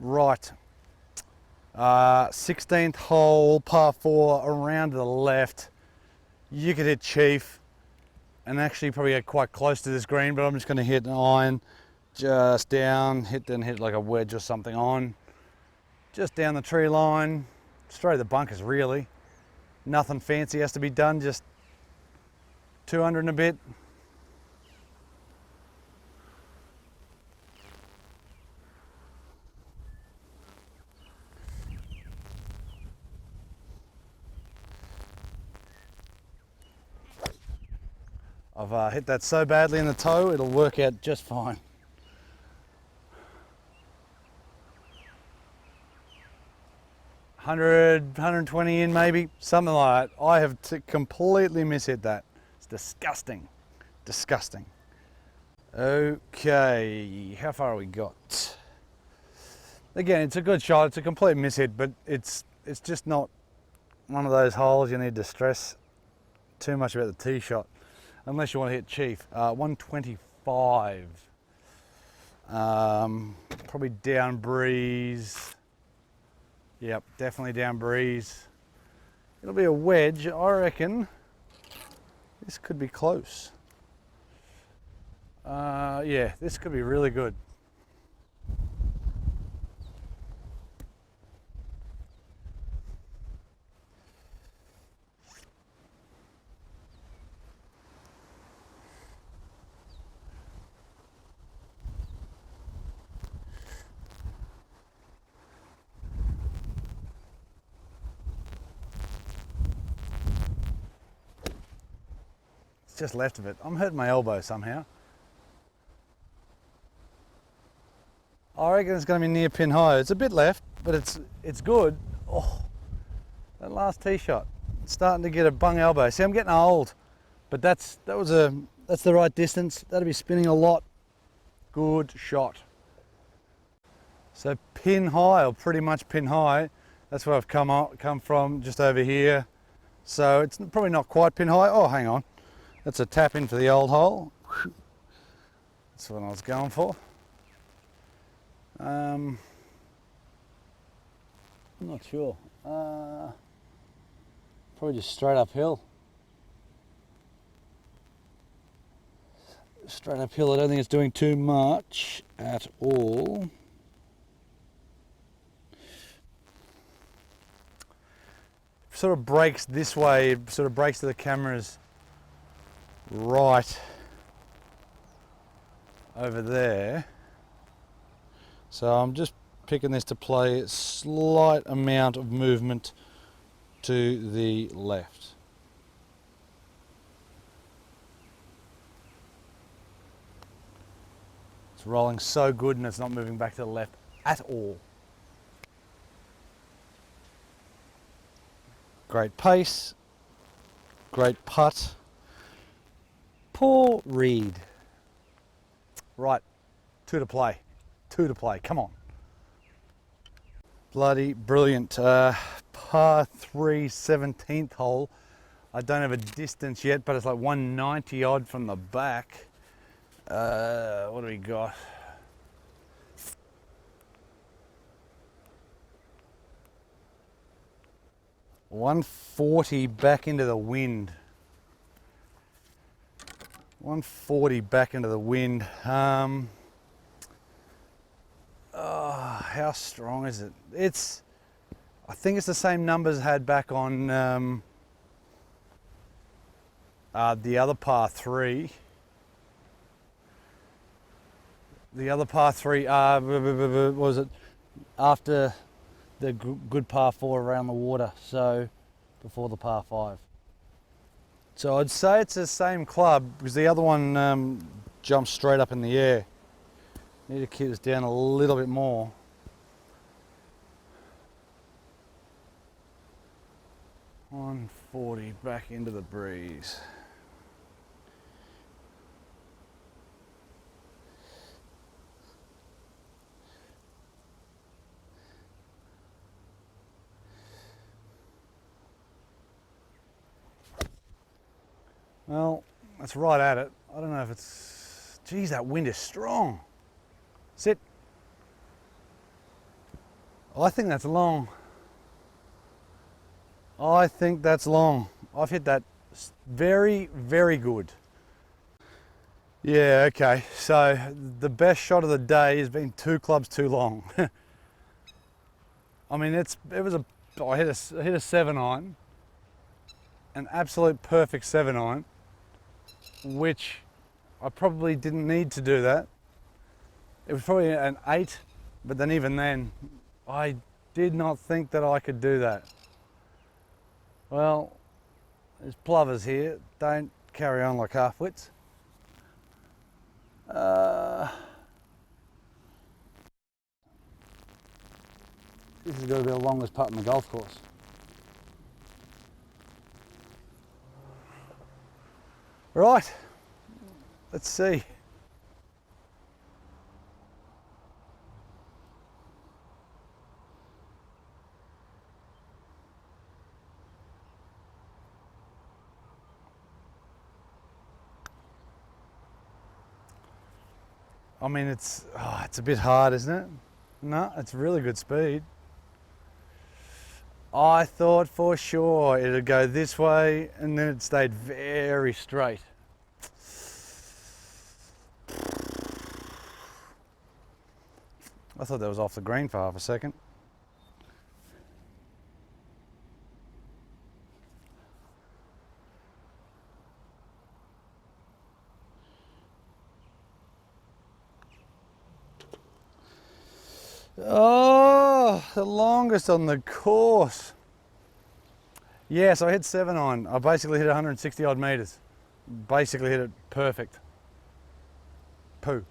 Right, 16th hole, par 4, around to the left. You could hit Chief and actually probably get quite close to this green, but I'm just going to hit an iron just down, then hit like a wedge or something on. Just down the tree line, straight to the bunkers really. Nothing fancy has to be done, just 200 and a bit. I've hit that so badly in the toe, it'll work out just fine. $100, $120 in maybe, something like that. I have completely mishit that. It's disgusting, disgusting. Okay, how far have we got? Again, it's a good shot, it's a complete mishit, but it's just not one of those holes you need to stress too much about the tee shot. Unless you want to hit Chief. 125. Probably down breeze. Yep, definitely down breeze. It'll be a wedge. I reckon this could be close. Yeah, this could be really good. Just left of it. I'm hurting my elbow somehow. I reckon it's going to be near pin high. It's a bit left, but it's good. Oh, that last tee shot. It's starting to get a bung elbow. See, I'm getting old, but that's the right distance. That'll be spinning a lot. Good shot. So pin high, or pretty much pin high. That's where I've come from, just over here. So it's probably not quite pin high. Oh, hang on. That's a tap in for the old hole. That's what I was going for. I'm not sure. Probably just straight uphill. Straight uphill, I don't think it's doing too much at all. Sort of breaks this way, sort of breaks to the cameras right over there. So I'm just picking this to play a slight amount of movement to the left. It's rolling so good and it's not moving back to the left at all. Great pace, great putt. Poor read. Right, two to play, come on. Bloody brilliant. Par 3, 17th hole. I don't have a distance yet, but it's like 190 odd from the back. What do we got? $140 back into the wind. 140 back into the wind. How strong is it? I think it's the same numbers I had back on the other par 3. The other par 3, was it after the good par 4 around the water, so before the par 5. So I'd say it's the same club because the other one jumped straight up in the air. Need to keep this down a little bit more. $140 back into the breeze. Well, that's right at it. I don't know if it's... Geez, that wind is strong. Sit. I think that's long. I think that's long. I've hit that very, very good. Yeah, okay. So the best shot of the day has been 2 clubs too long. I mean, I hit a 7-iron, an absolute perfect 7-iron, which I probably didn't need to do that. It was probably an 8, but then even then, I did not think that I could do that. Well, there's plovers here. Don't carry on like half-wits. This has got to be the longest putt in the golf course. Right, let's see. I mean, it's a bit hard, isn't it? No, it's really good speed. I thought for sure it'd go this way, and then it stayed very straight. I thought that was off the green for half a second. Oh, the longest on the course. Yeah, so I hit 7-iron. I basically hit 160 odd meters. Basically hit it perfect. Poo.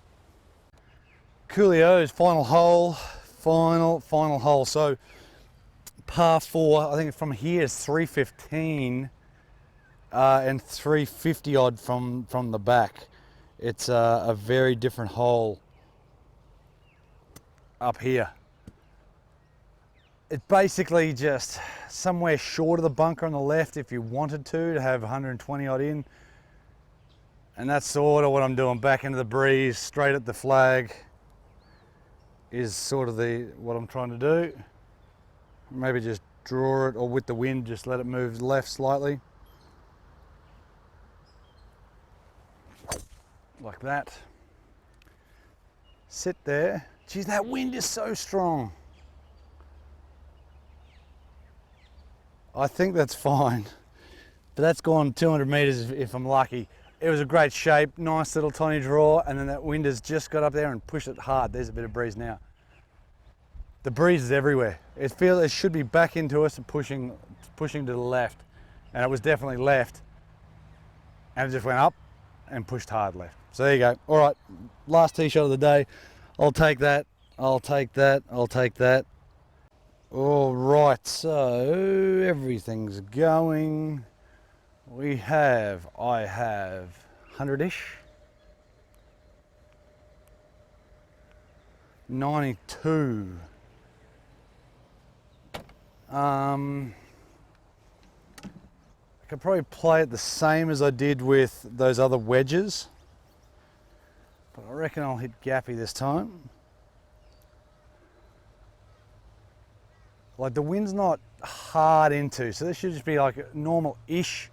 Coolio's final hole. Final hole. So par 4, I think from here is 315 and 350 odd from the back. It's a very different hole up here. It's basically just somewhere short of the bunker on the left if you wanted to have 120 odd in. And that's sort of what I'm doing, back into the breeze, straight at the flag is sort of what I'm trying to do. Maybe just draw it, or with the wind, just let it move left slightly. Like that. Sit there. Geez, that wind is so strong. I think that's fine, but that's gone 200 meters if I'm lucky. It was a great shape, nice little tiny draw, and then that wind has just got up there and pushed it hard. There's a bit of breeze now. The breeze is everywhere. It feels it should be back into us and pushing to the left, and it was definitely left, and it just went up and pushed hard left. So there you go. All right, last tee shot of the day. I'll take that. I'll take that. I'll take that. All right, so everything's going. I have 100-ish. 92. I could probably play it the same as I did with those other wedges, but I reckon I'll hit gappy this time. Like, the wind's not hard into, so this should just be like a normal-ish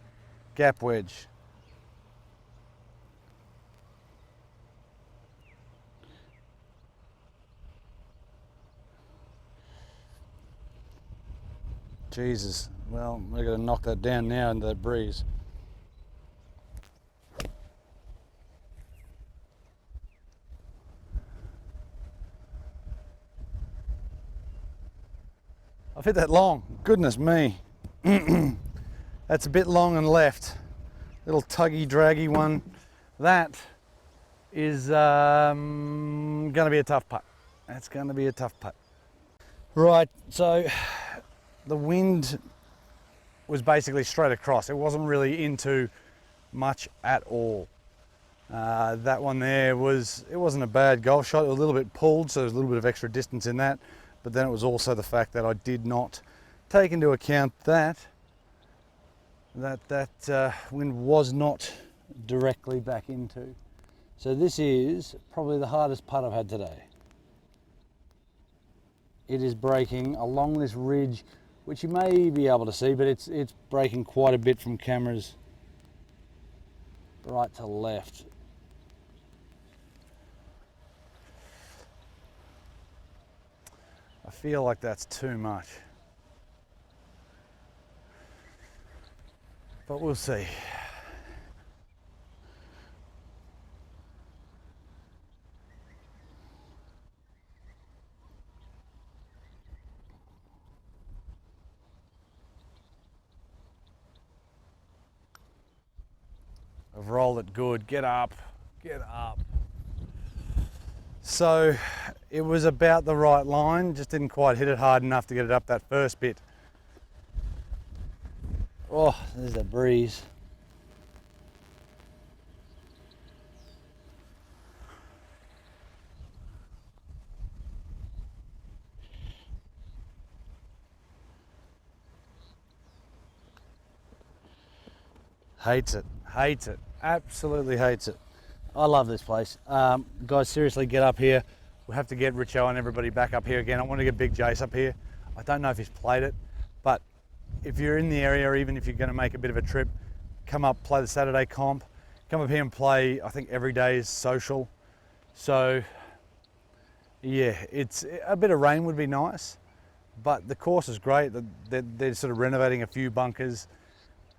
gap wedge. Jesus, well, we're gonna knock that down now into that breeze. I've hit that long, goodness me. That's a bit long and left. Little tuggy, draggy one. That is gonna be a tough putt. That's gonna be a tough putt. Right, so the wind was basically straight across. It wasn't really into much at all. That one there it wasn't a bad golf shot. It was a little bit pulled, so there's a little bit of extra distance in that. But then it was also the fact that I did not take into account that wind was not directly back into. So this is probably the hardest putt I've had today. it is breaking along this ridge, which you may be able to see, but it's breaking quite a bit from cameras right to left. I feel like that's too much, but we'll see. I've rolled it good. Get up, get up. So it was about the right line, just didn't quite hit it hard enough to get it up that first bit. Oh, there's that breeze. Hates it, absolutely hates it. I love this place. Guys, seriously, get up here. We have to get Richo and everybody back up here again. I want to get Big Jace up here. I don't know if he's played it, but if you're in the area, or even if you're going to make a bit of a trip, come up, play the Saturday comp, come up here and play. I think every day is social. So yeah, it's a bit of rain would be nice, but the course is great. They're sort of renovating a few bunkers.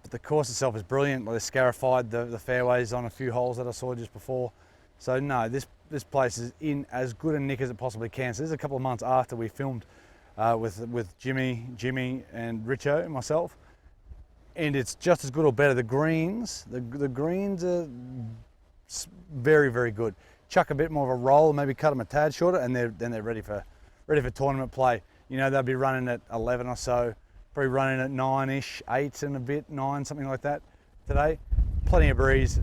But the course itself is brilliant. They scarified the fairways on a few holes that I saw just before. So no, this place is in as good a nick as it possibly can. So this is a couple of months after we filmed with Jimmy and Richo and myself, and it's just as good or better. The greens are very, very good. Chuck a bit more of a roll, maybe cut them a tad shorter, and then they're ready for tournament play. You know, they'll be running at 11 or so. Probably running at 9-ish, 8 and a bit, 9, something like that today. Plenty of breeze.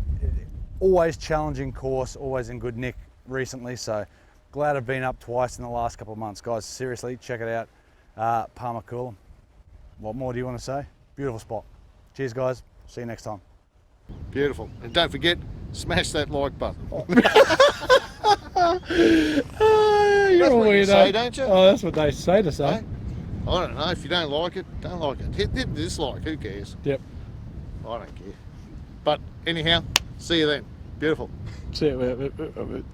Always challenging course, always in good nick recently. So glad I've been up twice in the last couple of months. Guys, seriously, check it out. Palmer Coolum. What more do you want to say? Beautiful spot. Cheers, guys. See you next time. Beautiful. And don't forget, smash that like button. You're a what you weirdo. say, don't you? Oh, that's what they say to say. Hey? I don't know. If you don't like it, don't like it. Hit dislike. Who cares? Yep. I don't care. But anyhow, see you then. Beautiful. See you.